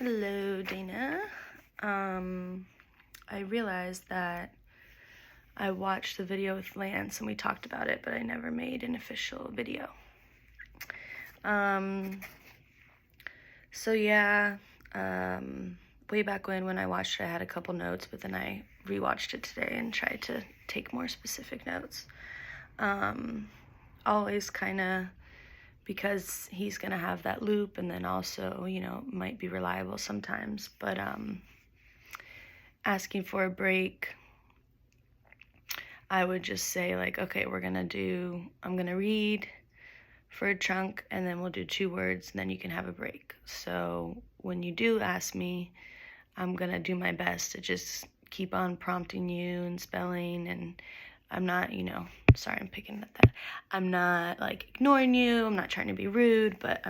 Hello, Dana. I realized that I watched the video with Lance and we talked about it, but I never made an official video. So yeah, way back when I watched it, I had a couple notes, but then I rewatched it today and tried to take more specific notes. Always kind of, because he's gonna have that loop, and then also, might be reliable sometimes, but asking for a break, I would just say like, okay, I'm gonna read for a chunk, and then we'll do 2 words, and then you can have a break. So when you do ask me, I'm gonna do my best to just keep on prompting you and spelling, and I'm not, sorry, I'm picking at that. I'm not like ignoring you, I'm not trying to be rude, but I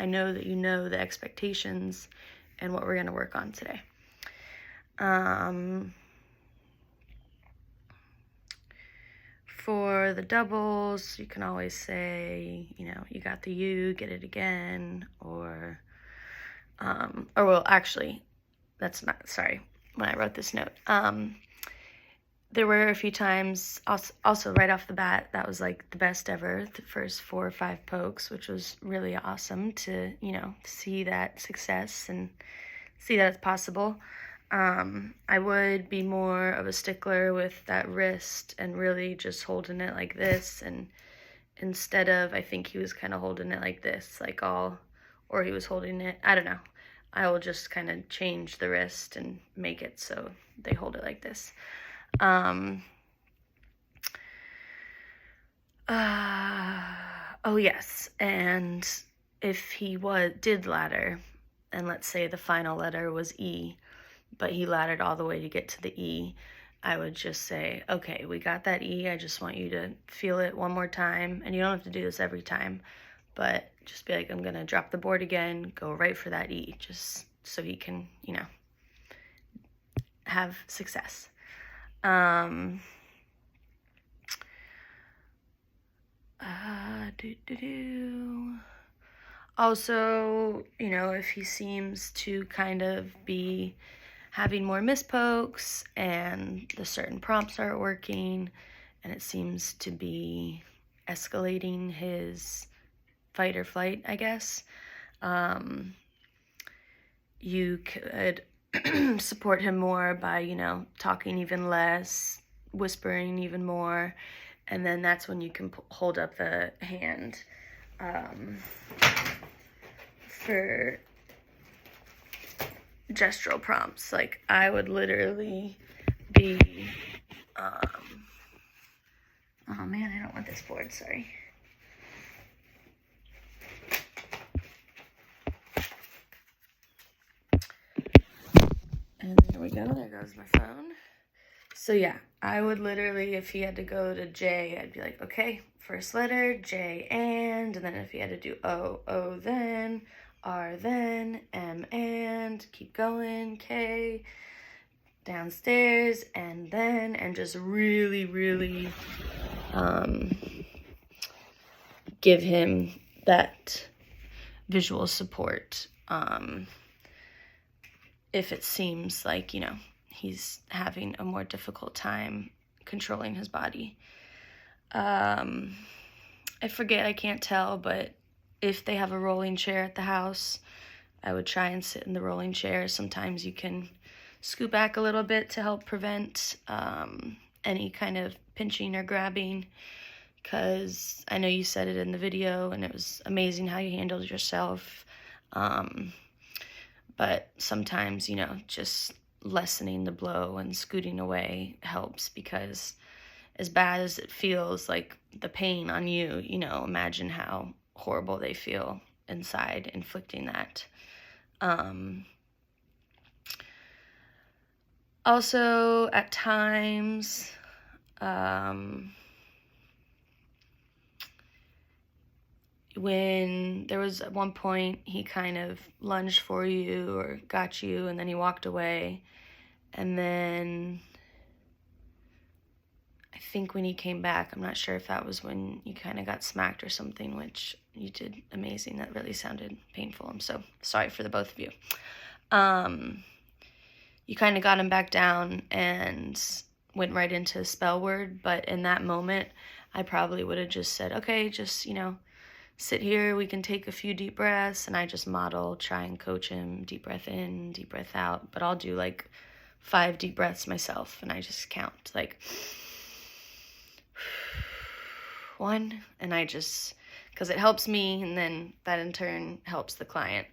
know that you know the expectations and what we're gonna work on today. For the doubles, you can always say, you got the you, get it again, or well, actually, that's not, sorry, when I wrote this note. There were a few times, also right off the bat, that was like the best ever, the first 4 or 5 pokes, which was really awesome to, see that success and see that it's possible. I would be more of a stickler with that wrist and really just holding it like this, and instead of, I think he was kind of holding it like this, or he was holding it, I don't know. I will just kind of change the wrist and make it so they hold it like this. Oh yes, and if he did ladder, and let's say the final letter was E, but he laddered all the way to get to the E, I would just say, okay, we got that E, I just want you to feel it one more time, and you don't have to do this every time, but just be like, I'm gonna drop the board again, go right for that E, just so he can, have success. Also, if he seems to kind of be having more mispokes and the certain prompts aren't working and it seems to be escalating his fight or flight, I guess, you could support him more by, talking even less, whispering even more, and then that's when you can hold up the hand for gestural prompts. Like, I would literally be, oh man, I don't want this board, sorry. And there we go, there goes my phone. So yeah, I would literally, if he had to go to J, I'd be like, okay, first letter, J and then if he had to do O then, R then, M and, keep going, K, downstairs, and then, and just really, really give him that visual support if it seems like, he's having a more difficult time controlling his body. I forget, I can't tell, but if they have a rolling chair at the house, I would try and sit in the rolling chair. Sometimes you can scoot back a little bit to help prevent any kind of pinching or grabbing, because I know you said it in the video and it was amazing how you handled yourself. But sometimes, just lessening the blow and scooting away helps, because as bad as it feels, like the pain on you, imagine how horrible they feel inside inflicting that. Also, at times, when there was at one point he kind of lunged for you or got you and then he walked away, and then I think when he came back, I'm not sure if that was when you kind of got smacked or something, which you did amazing. That really sounded painful. I'm so sorry for the both of you. you kind of got him back down and went right into spell word. But in that moment, I probably would have just said, okay, just, sit here. We can take a few deep breaths. And I just try and coach him, deep breath in, deep breath out. But I'll do like 5 deep breaths myself. And I just count like 1. And I just, because it helps me. And then that in turn helps the client.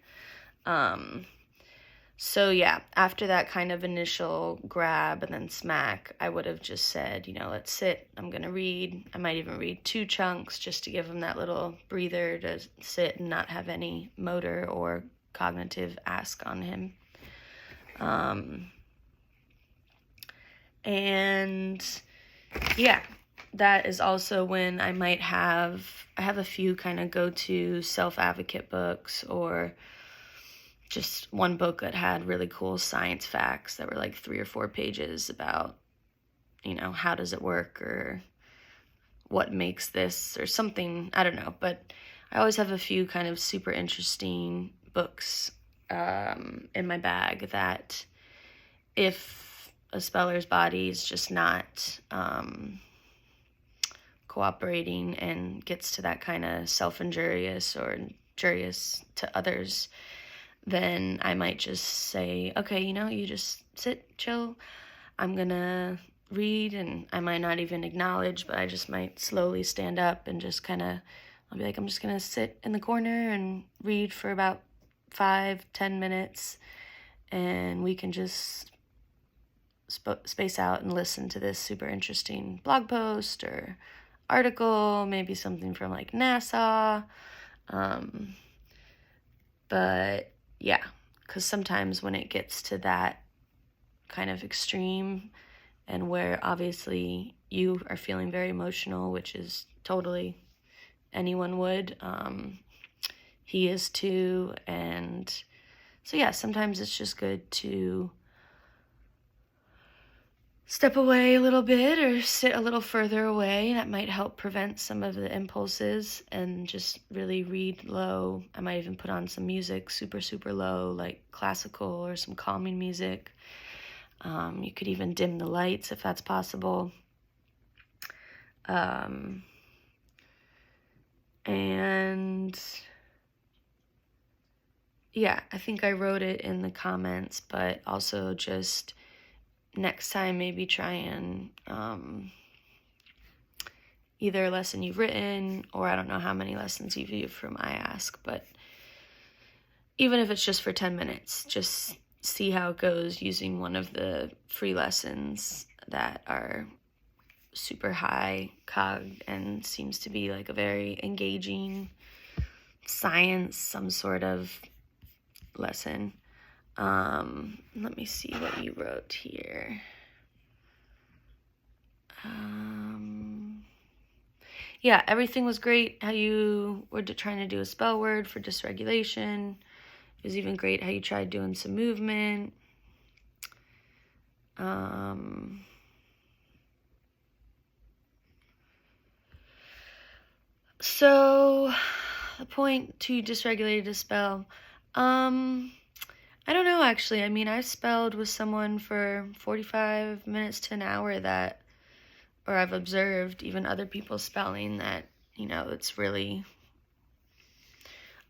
So yeah, after that kind of initial grab and then smack, I would have just said, let's sit. I'm going to read. I might even read 2 chunks just to give him that little breather to sit and not have any motor or cognitive ask on him. And yeah, that is also when I have a few kind of go-to self-advocate books, or just one book that had really cool science facts that were like 3 or 4 pages about, how does it work, or what makes this, or something, I don't know. But I always have a few kind of super interesting books in my bag that if a speller's body is just not cooperating and gets to that kind of self-injurious or injurious to others, then I might just say, okay, you just sit, chill. I'm gonna read, and I might not even acknowledge, but I just might slowly stand up and just I'll be like, I'm just gonna sit in the corner and read for about 5-10 minutes, and we can just space out and listen to this super interesting blog post or article, maybe something from like NASA. But yeah, because sometimes when it gets to that kind of extreme, and where obviously you are feeling very emotional, which is totally anyone would, he is too. And so yeah, sometimes it's just good to step away a little bit or sit a little further away. That might help prevent some of the impulses, and just really read low. I might even put on some music super, super low, like classical or some calming music. You could even dim the lights if that's possible. And yeah, I think I wrote it in the comments, but also just next time maybe try and either a lesson you've written, or I don't know how many lessons you've used from iAsk, but even if it's just for 10 minutes, just see how it goes using one of the free lessons that are super high cog and seems to be like a very engaging science, some sort of lesson. Let me see what you wrote here. Yeah, everything was great. How you were trying to do a spell word for dysregulation. It was even great how you tried doing some movement. So the point to dysregulated a spell. I don't know, actually. I mean, I spelled with someone for 45 minutes to an hour or I've observed even other people spelling that, it's really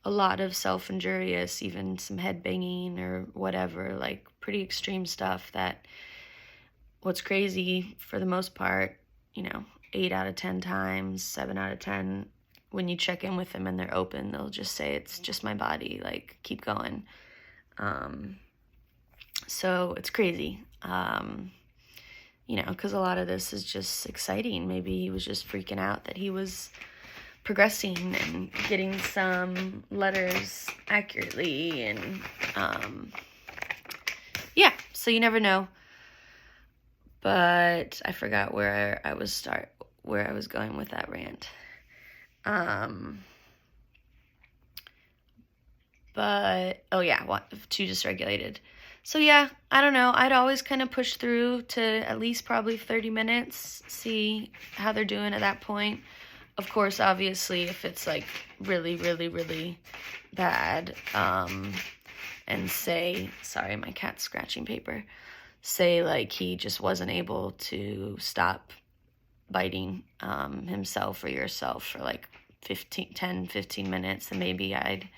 a lot of self-injurious, even some head banging or whatever, like pretty extreme stuff that what's crazy for the most part, 8 out of 10 times, 7 out of 10, when you check in with them and they're open, they'll just say, it's just my body, like, keep going. So it's crazy, because a lot of this is just exciting. Maybe he was just freaking out that he was progressing and getting some letters accurately, and yeah, so you never know. But I forgot where I was going with that rant. But oh yeah, too dysregulated. So yeah, I don't know. I'd always kind of push through to at least probably 30 minutes, see how they're doing at that point. Of course, obviously, if it's like really, really, really bad, and say, sorry, my cat's scratching paper, say like he just wasn't able to stop biting himself or yourself for like 10-15 minutes, and maybe I'd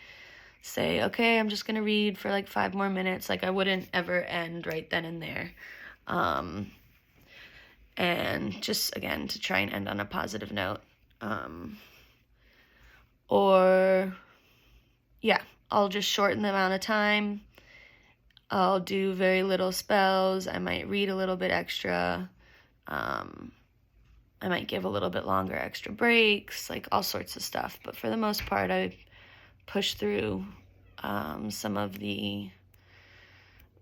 say, okay, I'm just gonna read for like 5 more minutes. Like, I wouldn't ever end right then and there. And just, again, to try and end on a positive note. Or, yeah, I'll just shorten the amount of time. I'll do very little spells. I might read a little bit extra. I might give a little bit longer extra breaks, like all sorts of stuff. But for the most part, I push through some of the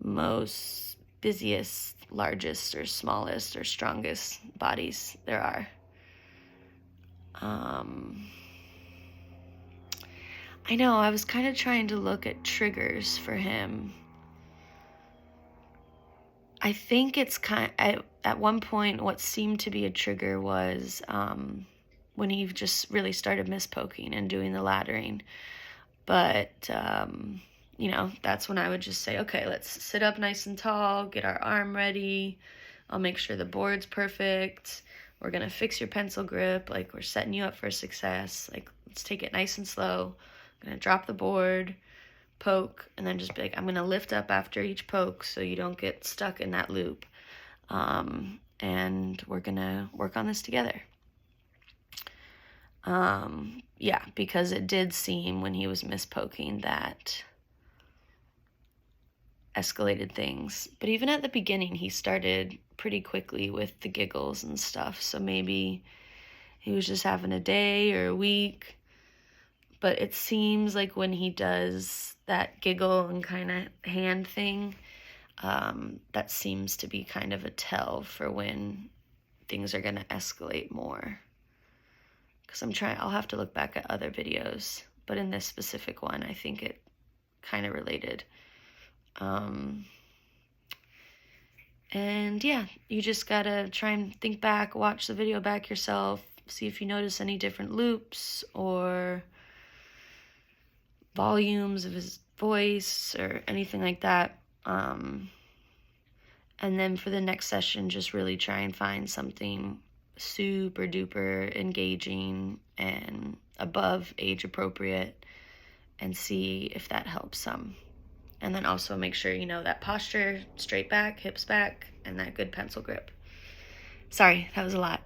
most busiest, largest, or smallest, or strongest bodies there are. I know, I was kind of trying to look at triggers for him. I think it's at one point what seemed to be a trigger was when he just really started mispoking and doing the laddering. But, you know, that's when I would just say, okay, let's sit up nice and tall, get our arm ready. I'll make sure the board's perfect. We're going to fix your pencil grip. Like, we're setting you up for success. Like, let's take it nice and slow. I'm going to drop the board, poke, and then just be like, I'm going to lift up after each poke so you don't get stuck in that loop. And we're going to work on this together. Yeah, because it did seem when he was mispoking that escalated things. But even at the beginning, he started pretty quickly with the giggles and stuff. So maybe he was just having a day or a week. But it seems like when he does that giggle and kind of hand thing, that seems to be kind of a tell for when things are going to escalate more. Because I'll have to look back at other videos. But in this specific one, I think it kind of related. And yeah, you just gotta try and think back, watch the video back yourself, see if you notice any different loops or volumes of his voice or anything like that. And then for the next session, just really try and find something super duper engaging and above age appropriate and see if that helps some. And then also make sure you know that posture, straight back, hips back, and that good pencil grip. Sorry, that was a lot.